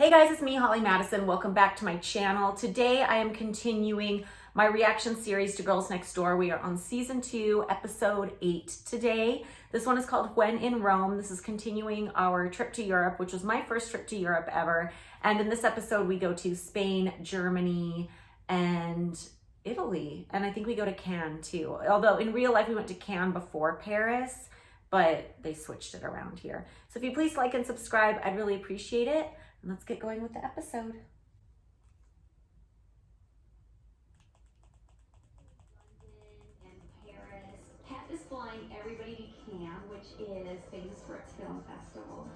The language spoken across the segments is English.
Hey guys, it's me, Holly Madison. Welcome back to my channel. Today I am continuing my reaction series to Girls Next Door. We are on season 2, episode 8 today. This one is called When in Rome. This is continuing our trip to Europe, which was my first trip to Europe ever. And in this episode, we go to Spain, Germany, and Italy. And I think we go to Cannes too. Although in real life, we went to Cannes before Paris, but they switched it around here. So if you please like and subscribe, I'd really appreciate it. And let's get going with the episode. London and Paris. Pep is flying everybody to Cannes, which is famous for its film festival.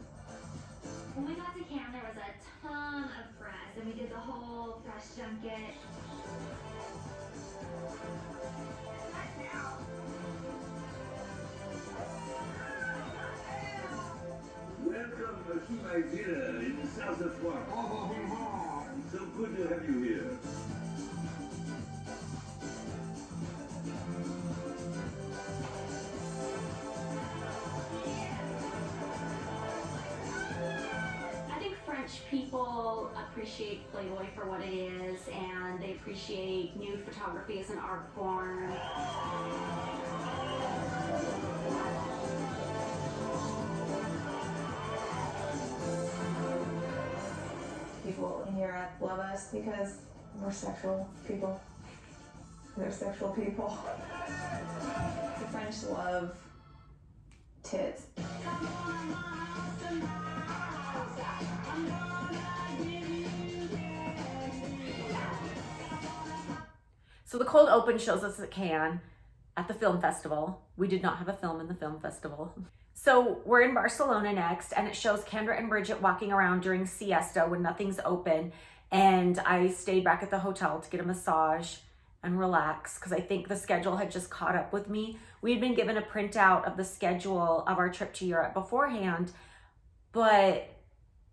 When we got to Cannes, there was a ton of press, and we did the whole press junket. Welcome to my villa in the south of France. So good to have you here. I think French people appreciate Playboy for what it is, and they appreciate nude photography as an art form. People in Europe love us because we're sexual people. They're sexual people. The French love tits. So the cold open shows us at Cannes at the film festival. We did not have a film in the film festival. So we're in Barcelona next, and it shows Kendra and Bridget walking around during siesta when nothing's open. And I stayed back at the hotel to get a massage and relax because I think the schedule had just caught up with me. We had been given a printout of the schedule of our trip to Europe beforehand, but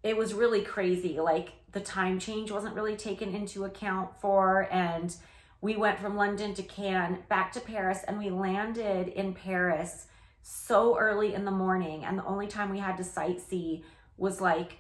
it was really crazy. Like the time change wasn't really taken into account for, and we went from London to Cannes, back to Paris, and we landed in Paris so early in the morning, and the only time we had to sightsee was like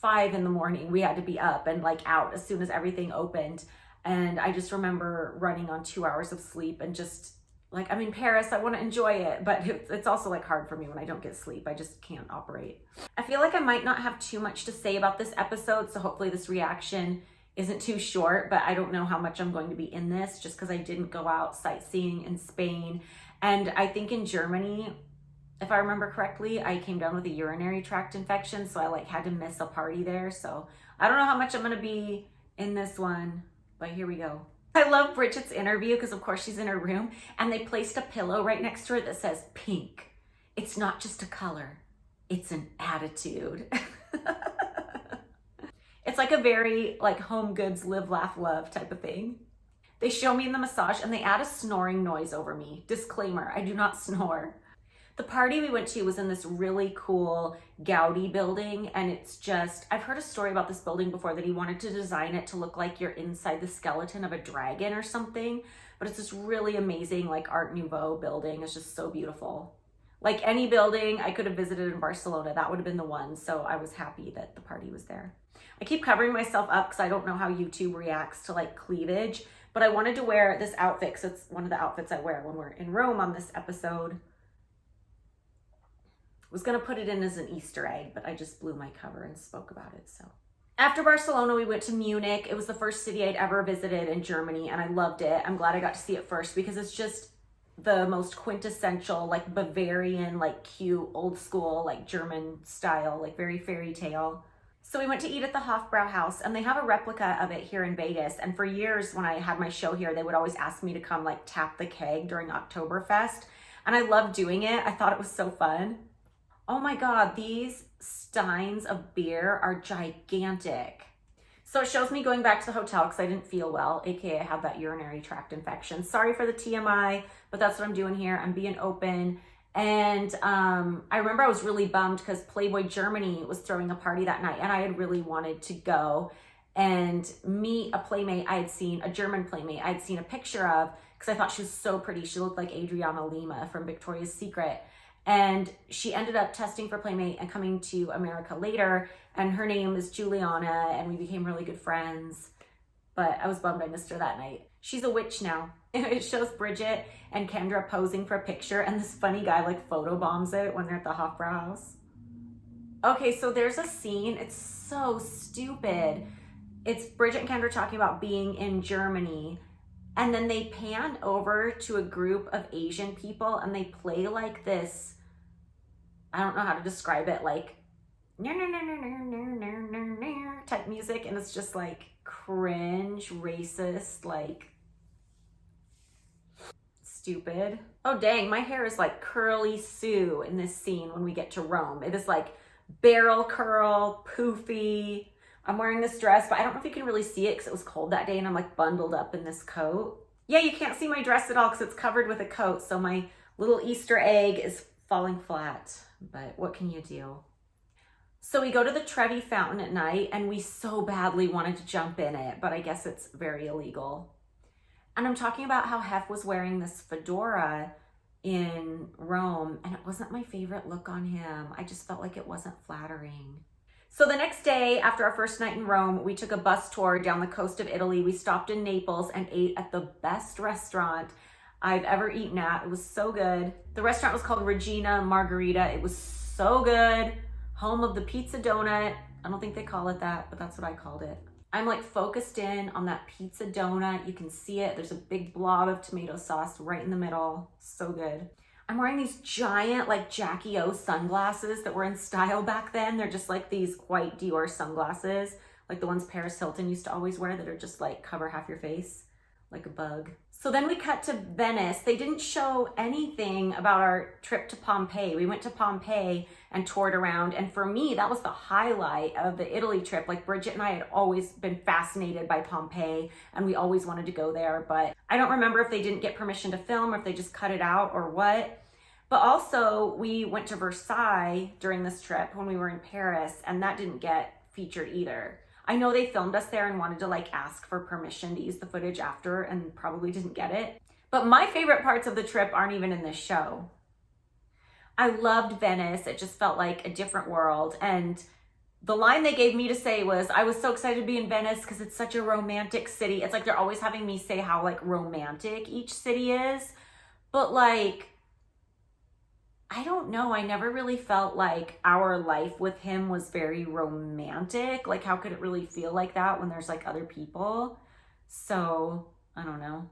5 in the morning. We had to be up and like out as soon as everything opened. And I just remember running on 2 hours of sleep and just like, I'm in Paris, I want to enjoy it, but it's also like hard for me when I don't get sleep. I just can't operate. I feel like I might not have too much to say about this episode, so hopefully this reaction isn't too short, but I don't know how much I'm going to be in this just because I didn't go out sightseeing in Spain. And I think in Germany, if I remember correctly, I came down with a urinary tract infection, so I like had to miss a party there. So I don't know how much I'm gonna be in this one, but here we go. I love Bridget's interview because of course she's in her room, and they placed a pillow right next to her that says pink. It's not just a color, it's an attitude. It's like a very like Home Goods live, laugh, love type of thing. They show me in the massage and they add a snoring noise over me. Disclaimer, I do not snore. The party we went to was in this really cool Gaudi building, and it's just, I've heard a story about this building before that he wanted to design it to look like you're inside the skeleton of a dragon or something, but it's this really amazing like Art Nouveau building. It's just so beautiful. Like any building I could have visited in Barcelona, that would have been the one, so I was happy that the party was there. I keep covering myself up because I don't know how YouTube reacts to like cleavage, but I wanted to wear this outfit because it's one of the outfits I wear when we're in Rome on this episode. Was gonna put it in as an Easter egg, but I just blew my cover and spoke about it, so. After Barcelona, we went to Munich. It was the first city I'd ever visited in Germany, and I loved it. I'm glad I got to see it first because it's just the most quintessential, like Bavarian, like cute, old school, like German style, like very fairy tale. So we went to eat at the Hofbrauhaus, and they have a replica of it here in Vegas. And for years when I had my show here, they would always ask me to come like tap the keg during Oktoberfest. And I loved doing it. I thought it was so fun. Oh my God, these steins of beer are gigantic. So it shows me going back to the hotel because I didn't feel well, AKA I have that urinary tract infection. Sorry for the TMI, but that's what I'm doing here. I'm being open. And I remember I was really bummed because Playboy Germany was throwing a party that night, and I had really wanted to go and meet a playmate I had seen, a German playmate I had seen a picture of because I thought she was so pretty. She looked like Adriana Lima from Victoria's Secret. And she ended up testing for Playmate and coming to America later. And her name is Juliana, and we became really good friends. But I was bummed I missed her that night. She's a witch now. It shows Bridget and Kendra posing for a picture, and this funny guy like photobombs it when they're at the Hofbrauhaus. Okay, so there's a scene, it's so stupid. It's Bridget and Kendra talking about being in Germany, and then they pan over to a group of Asian people and they play like this, I don't know how to describe it, like type music, and it's just like cringe, racist, like stupid. Oh dang, my hair is like curly Sue in this scene when we get to Rome. It is like barrel curl, poofy. I'm wearing this dress, but I don't know if you can really see it because it was cold that day and I'm like bundled up in this coat. Yeah, you can't see my dress at all because it's covered with a coat, so my little Easter egg is falling flat, but what can you do? So we go to the Trevi Fountain at night and we so badly wanted to jump in it, but I guess it's very illegal. And I'm talking about how Hef was wearing this fedora in Rome, and it wasn't my favorite look on him. I just felt like it wasn't flattering. So the next day, after our first night in Rome, we took a bus tour down the coast of Italy. We stopped in Naples and ate at the best restaurant I've ever eaten at. It was so good. The restaurant was called Regina Margherita. It was so good. Home of the pizza donut. I don't think they call it that, but that's what I called it. I'm like focused in on that pizza donut. You can see it. There's a big blob of tomato sauce right in the middle. So good. I'm wearing these giant like Jackie O sunglasses that were in style back then. They're just like these white Dior sunglasses, like the ones Paris Hilton used to always wear that are just like cover half your face, like a bug. So then we cut to Venice. They didn't show anything about our trip to Pompeii. We went to Pompeii and toured around. And for me, that was the highlight of the Italy trip. Like Bridget and I had always been fascinated by Pompeii and we always wanted to go there. But I don't remember if they didn't get permission to film or if they just cut it out or what. But also we went to Versailles during this trip when we were in Paris, and that didn't get featured either. I know they filmed us there and wanted to like ask for permission to use the footage after and probably didn't get it. But my favorite parts of the trip aren't even in this show. I loved Venice. It just felt like a different world. And the line they gave me to say was, I was so excited to be in Venice because it's such a romantic city. It's like they're always having me say how like romantic each city is. But like, I don't know. I never really felt like our life with him was very romantic. Like, how could it really feel like that when there's like other people? So, I don't know.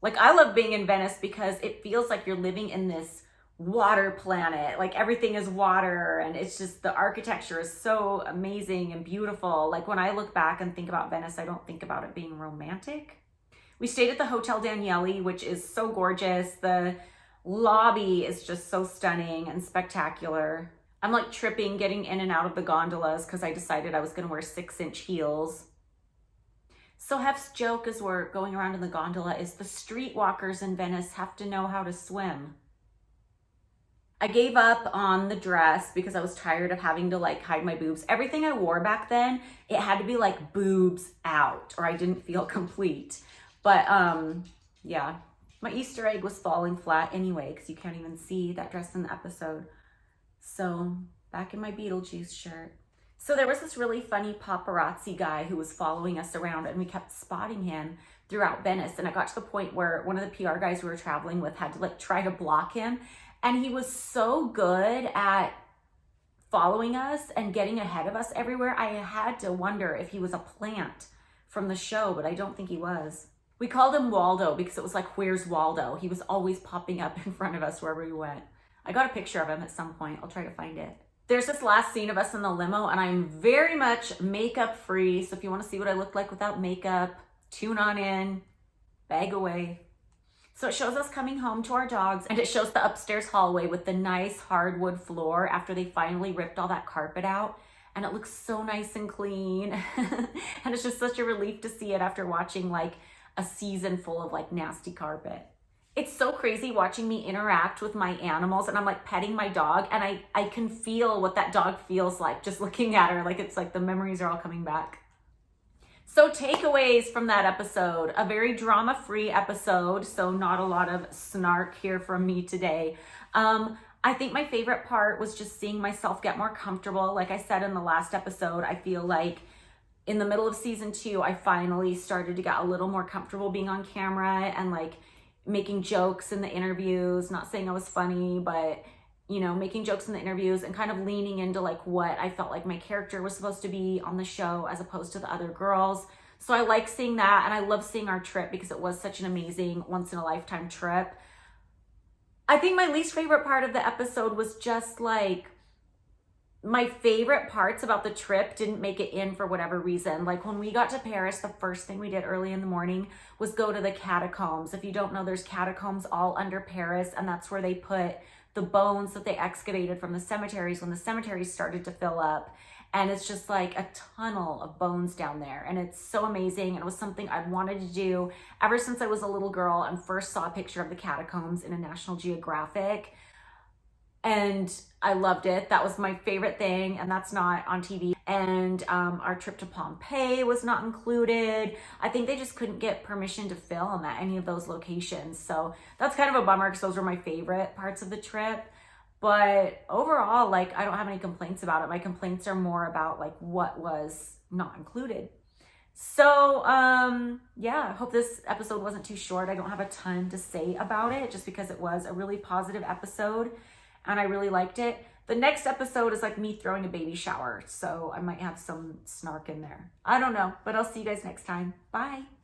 Like, I love being in Venice because it feels like you're living in this water planet. Like, everything is water, and it's just, the architecture is so amazing and beautiful. Like, when I look back and think about Venice, I don't think about it being romantic. We stayed at the Hotel Daniele, which is so gorgeous. The lobby is just so stunning and spectacular. I'm like tripping getting in and out of the gondolas because I decided I was going to wear 6-inch heels. So Hef's joke as we're going around in the gondola is the streetwalkers in Venice have to know how to swim. I gave up on the dress because I was tired of having to like hide my boobs. Everything I wore back then, it had to be like boobs out or I didn't feel complete. But yeah. My Easter egg was falling flat anyway because you can't even see that dress in the episode. So back in my Beetlejuice shirt. So there was this really funny paparazzi guy who was following us around and we kept spotting him throughout Venice. And it got to the point where one of the PR guys we were traveling with had to like try to block him. And he was so good at following us and getting ahead of us everywhere. I had to wonder if he was a plant from the show, but I don't think he was. We called him Waldo because it was like, where's Waldo? He was always popping up in front of us wherever we went. I got a picture of him at some point. I'll try to find it. There's this last scene of us in the limo and I'm very much makeup free. So if you want to see what I look like without makeup, tune on in, bag away. So it shows us coming home to our dogs and it shows the upstairs hallway with the nice hardwood floor after they finally ripped all that carpet out. And it looks so nice and clean. And it's just such a relief to see it after watching like a season full of like nasty carpet. It's so crazy watching me interact with my animals and I'm like petting my dog and I can feel what that dog feels like just looking at her. Like it's like the memories are all coming back. So takeaways from that episode, a very drama-free episode. So not a lot of snark here from me today. I think my favorite part was just seeing myself get more comfortable. Like I said in the last episode, I feel like in the middle of season 2, I finally started to get a little more comfortable being on camera and like making jokes in the interviews, not saying I was funny, but you know, making jokes in the interviews and kind of leaning into like what I felt like my character was supposed to be on the show as opposed to the other girls. So I like seeing that, and I love seeing our trip because it was such an amazing once in a lifetime trip. I think my least favorite part of the episode was just like my favorite parts about the trip didn't make it in for whatever reason. Like when we got to Paris, the first thing we did early in the morning was go to the catacombs. If you don't know, there's catacombs all under Paris, and that's where they put the bones that they excavated from the cemeteries when the cemeteries started to fill up. And it's just like a tunnel of bones down there. And it's so amazing. And it was something I'd wanted to do ever since I was a little girl and first saw a picture of the catacombs in a National Geographic. And I loved it. That was my favorite thing, and that's not on TV. And our trip to Pompeii was not included. I think they just couldn't get permission to film at any of those locations. So that's kind of a bummer because those were my favorite parts of the trip. But overall, like, I don't have any complaints about it. My complaints are more about like what was not included. So yeah, I hope this episode wasn't too short. I don't have a ton to say about it just because it was a really positive episode and I really liked it. The next episode is like me throwing a baby shower, so I might have some snark in there. I don't know, but I'll see you guys next time. Bye.